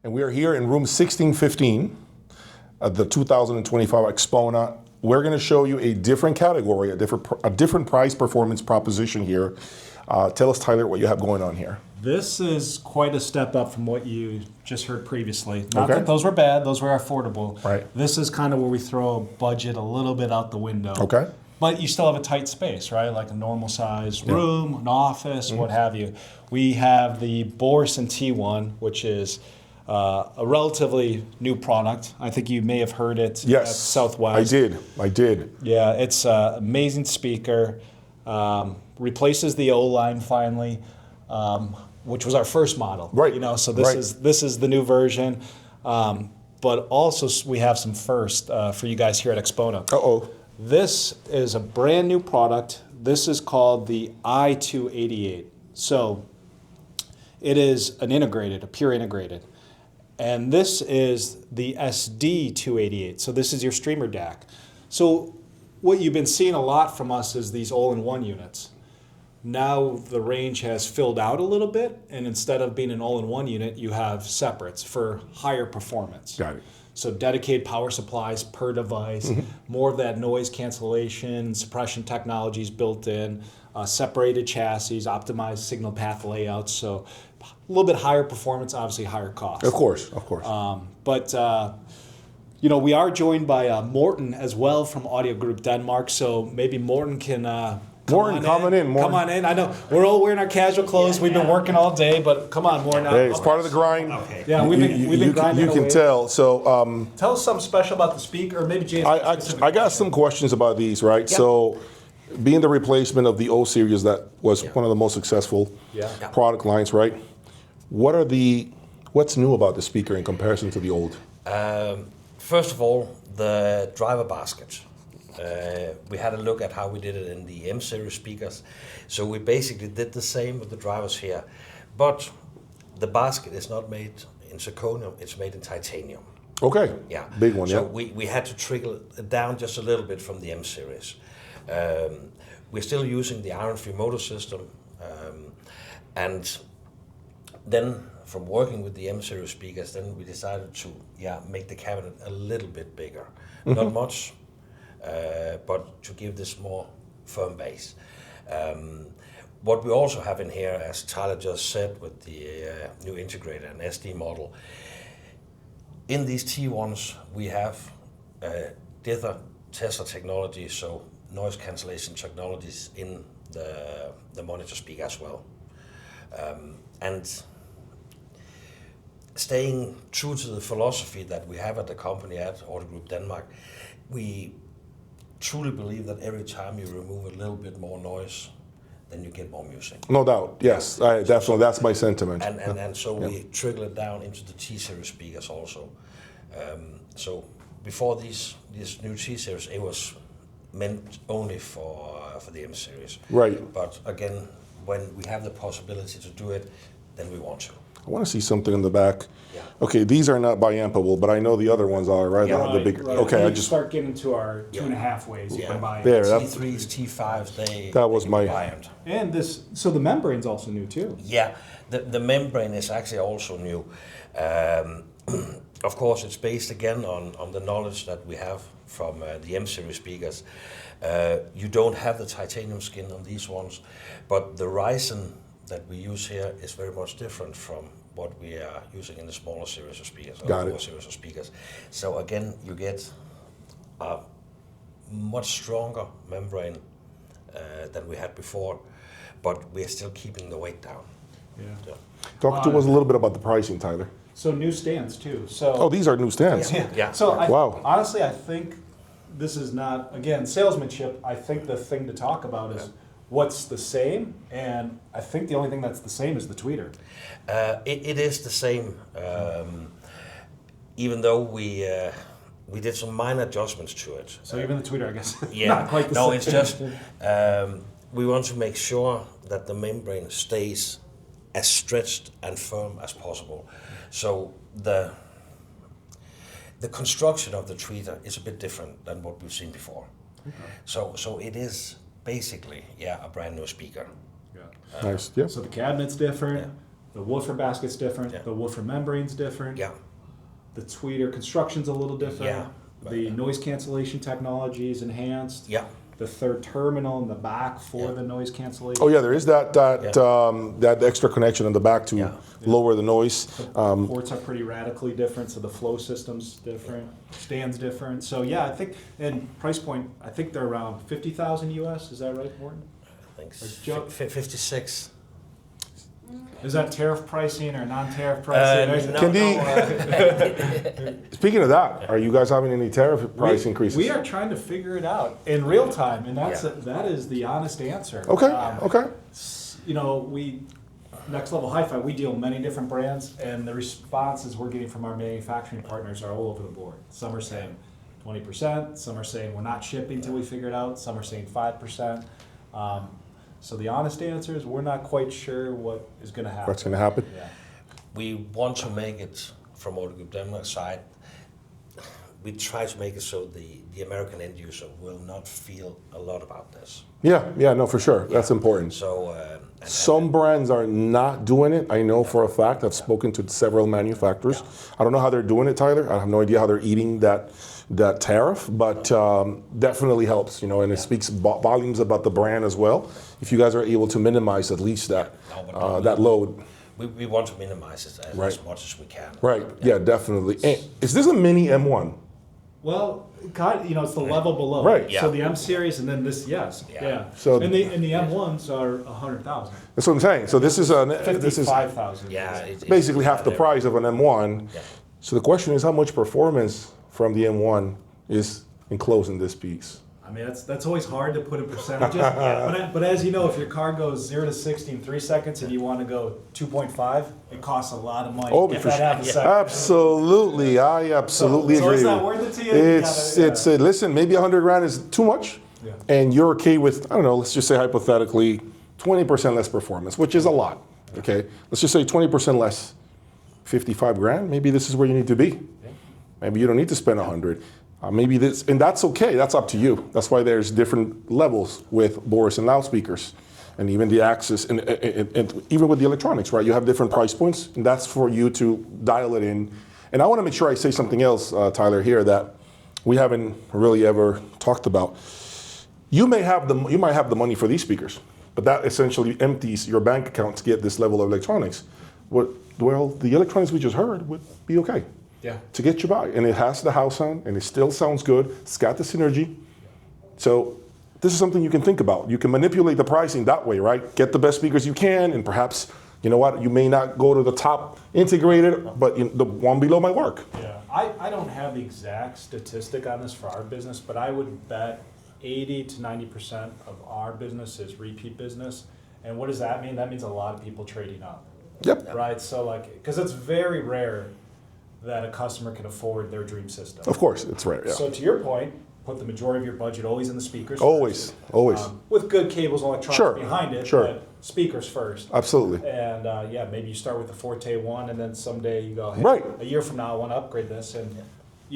And we are here in room 1615 at the 2025 AXPONA. We're going to show you a different category, a different price performance proposition here. Tell us, Tyler, what you have going on here. This is quite a step up from what you just heard previously. Not that those were bad, those were affordable. Right. This is kind of where we throw a budget a little bit out the window. Okay. But you still have a tight space, right? Like a normal size room, an office, what have you. We have the Borresen T1, which is a relatively new product. I think you may have heard it at Southwest. I did. Yeah, it's an amazing speaker. Replaces the O line finally, which was our first model. Right. You know, so this is the new version. But also we have some first for you guys here at AXPONA. Uh-oh. This is a brand new product. This is called the i288. So it is a pure integrated. And this is the SD288. So this is your streamer DAC. So what you've been seeing a lot from us is these all-in-one units. Now the range has filled out a little bit, and instead of being an all-in-one unit, you have separates for higher performance. Got it. So dedicated power supplies per device, more of that noise cancellation, suppression technologies built in, separated chassis, optimized signal path layouts. So a little bit higher performance, obviously higher cost. Of course. But you know, we are joined by Morten as well from Audio Group Denmark. So maybe Morten can come on in. I know we're all wearing our casual clothes. We've been working all day, but come on, Morten. Hey, it's part of the grind. Okay. Yeah, we've been grinding You can away. tell. So Tell us something special about the speaker, or maybe James. I got some questions about these, right? Yeah. So being the replacement of the O series that was one of the most successful product lines, right? What's new about the speaker in comparison to the old? First of all, the driver basket. We had a look at how we did it in the M series speakers. So we basically did the same with the drivers here. But the basket is not made in zirconium, it's made in titanium. Okay. Yeah. Big one, so we had to trickle it down just a little bit from the M series. We're still using the iron-free motor system. And then from working with the M series speakers, then we decided to make the cabinet a little bit bigger. Not much, but to give this more firm base. What we also have in here, as Tyler just said, with the new integrator and SD model, in these T1s we have dither Tesla technology, so noise cancellation technologies in the monitor speaker as well. And staying true to the philosophy that we have at the company at Audio Group Denmark, we truly believe that every time you remove a little bit more noise, then you get more music. No doubt, yes. Definitely, that's my sentiment. And so we trickle it down into the T-series speakers also. So before these new T-series, it was meant only for the M-series. Right. But again, when we have the possibility to do it, then we want to. I want to see something in the back. Yeah. Okay, these are not biampable, but I know the other ones are, right? Yeah, the big. Right. Okay, I just start getting to our 2.5 ways. You can buy there. T3s, T5s, that was my. biamped. And this, so the membrane's also new too. Yeah, the membrane is actually also new. Of course, it's based again on the knowledge that we have from the M series speakers. You don't have the titanium skin on these ones, but the resin that we use here is very much different from what we are using in the smaller series of speakers, series of speakers. So again, you get a much stronger membrane than we had before, but we're still keeping the weight down. Yeah. Talk to us a little bit about the pricing, Tyler. So new stands too. So these are new stands. Yeah. So Wow. Honestly, I think this is not, again, salesmanship. I think the thing to talk about is what's the same, and I think the only thing that's the same is the tweeter. It is the same, even though we did some minor adjustments to it. So even the tweeter, I guess. Yeah. Not quite the same. It's just we want to make sure that the membrane stays as stretched and firm as possible. So the construction of the tweeter is a bit different than what we've seen before. Okay. So it is basically a brand new speaker. Yeah. Nice. Yeah. So the cabinet's different. The woofer basket's different. Yeah. The woofer membrane's different. Yeah. The tweeter construction's a little different. Yeah. The noise cancellation technology is enhanced. Yeah. The third terminal in the back for Yeah. the noise cancellation. Oh yeah, there is that that extra connection in the back to Yeah. lower the noise. Ports are pretty radically different, so the flow system's different, stands different. So yeah, I think, and price point, I think they're around 50,000 US. Is that right, Morton? I think Joe- 56. Is that tariff pricing or non-tariff pricing? No, Can no, Speaking of that, are you guys having any tariff price increases? We are trying to figure it out in real time, and that is the honest answer. Okay. Okay. You know, Next Level Hi-Fi, we deal with many different brands, and the responses we're getting from our manufacturing partners are all over the board. Some are saying 20%, some are saying we're not shipping till we figure it out, some are saying 5%. So the honest answer is we're not quite sure what is going to happen. What's going to happen? Yeah. we want to make it from Auto Group Denmark side. We try to make it so the American end user will not feel a lot about this. Yeah, no, for sure. That's important. So Some brands are not doing it. I know for a fact. I've spoken to several manufacturers. I don't know how they're doing it, Tyler. I have no idea how they're eating that tariff, but definitely helps, and it speaks volumes about the brand as well. If you guys are able to minimize at least that load. we want to minimize it as much as we can. Right. Yeah, definitely. And is this a mini M1? Well, it's the level below. Right. Yeah. So the M series, and then this, yes, yeah. So- and the M1s are 100,000. That's what I'm saying. So this is 55,000. Yeah, basically half the price of an M1. Yeah. So the question is, how much performance from the M1 is enclosed in this piece? I mean, that's always hard to put in percentages. But as you know, if your car goes 0 to 60 in 3 seconds and you want to go 2.5, it costs a lot of money. Oh, If for that sure. happens second. Absolutely, I absolutely So agree. is that with worth it to you? It's listen, maybe 100 grand is too much, Yeah. and you're okay with, I don't know, let's just say hypothetically 20% less performance, which is a lot. Okay, let's just say 20% less, 55 grand. Maybe this is where you need to be. Maybe you don't need to spend 100. Maybe this, and that's okay. That's up to you. That's why there's different levels with Borresen loudspeakers, and even the access, and even with the electronics, right? You have different price points, and that's for you to dial it in. And I want to make sure I say something else, Tyler, here that we haven't really ever talked about. You might have the money for these speakers, but that essentially empties your bank account to get this level of electronics. Well, the electronics we just heard would be okay. Yeah. To get you by, and it has the house sound, and it still sounds good. It's got the synergy. So this is something you can think about. You can manipulate the pricing that way, right? Get the best speakers you can, and perhaps, you know what, you may not go to the top integrated, but the one below might work. Yeah. I don't have the exact statistic on this for our business, but I would bet 80 to 90% of our business is repeat business. And what does that mean? That means a lot of people trading up. Yep. Right? So because it's very rare that a customer can afford their dream system. Of course, it's rare. Yeah. So to your point, put the majority of your budget always in the speakers. Always, first. always. With good cables and electronics Sure, behind it, sure. but speakers first. Absolutely. And maybe you start with the Forte 1, and then someday you go, hey, Right. a year from now I want to upgrade this. And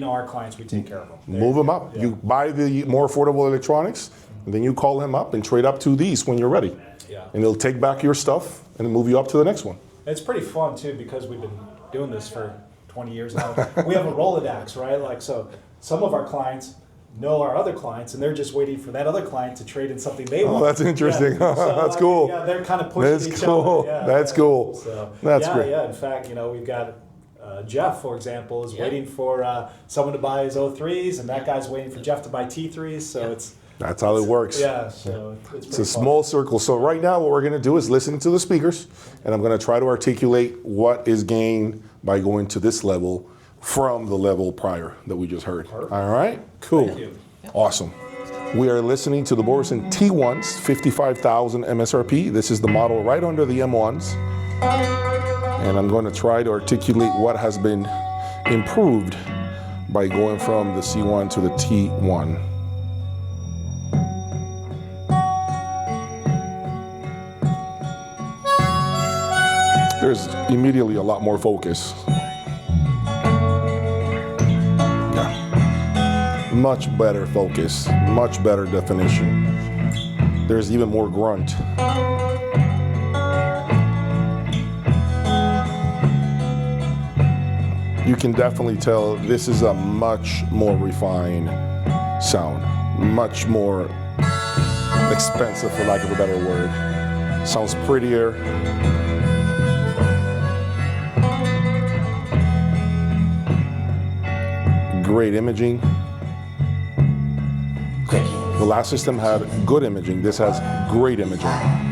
our clients, we take care of them. Move them up. Yeah. You buy the more affordable electronics, and then you call them up and trade up to these when you're ready. Yeah. And they'll take back your stuff and move you up to the next one. It's pretty fun too because we've been doing this for 20 years now. We have a Rolodex, right? So some of our clients know our other clients, and they're just waiting for that other client to trade in something they want. Oh, that's interesting. Yeah. So, That's cool. Yeah, they're kind of pushing That's each cool. other. Yeah, That's cool. So, That's great. Yeah, in fact, we've got Jeff, for example, is Yeah. waiting for someone to buy his O3s, and that guy's waiting for Jeff to buy T3s. So That's how it works. yeah, so it's It's pretty a fun. small circle. So right now what we're going to do is listen to the speakers, and I'm going to try to articulate what is gained by going to this level from the level prior that we just heard. Perfect. All right? Cool. Thank you. Awesome. We are listening to the Borresen T1s, 55,000 MSRP. This is the model right under the M1s. And I'm going to try to articulate what has been improved by going from the C1 to the T1. There's immediately a lot more focus. Yeah. Much better focus, much better definition. There's even more grunt. you can definitely tell this is a much more refined sound, much more expensive, for lack of a better word. Sounds prettier. Great imaging. The last system had good imaging. This has great imaging.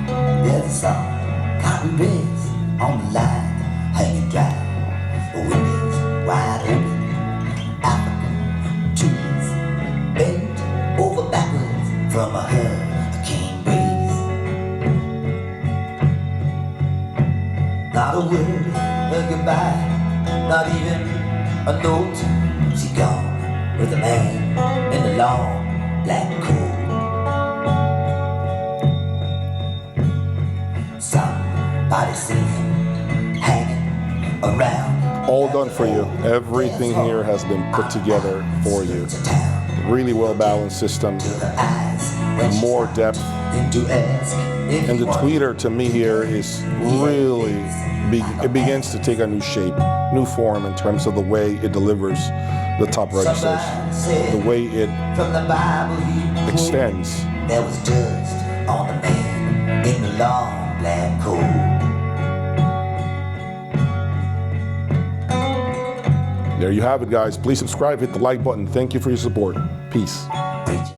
There's a song, cotton beds on the line, hanging dry. The windows wide open, African trees bent over backwards from a hurricane breeze. Not a word, a goodbye, not even a note. She gone with a man in the long black coat. Somebody seen him hanging around. All done for you. Everything here has been put together for you. Really well balanced system. More depth. And the tweeter to me here is really, it begins to take a new shape, new form in terms of the way it delivers the top registers, the way it extends. There was dust on the man in the long black coat. There you have it, guys. Please subscribe, hit the like button. Thank you for your support. Peace.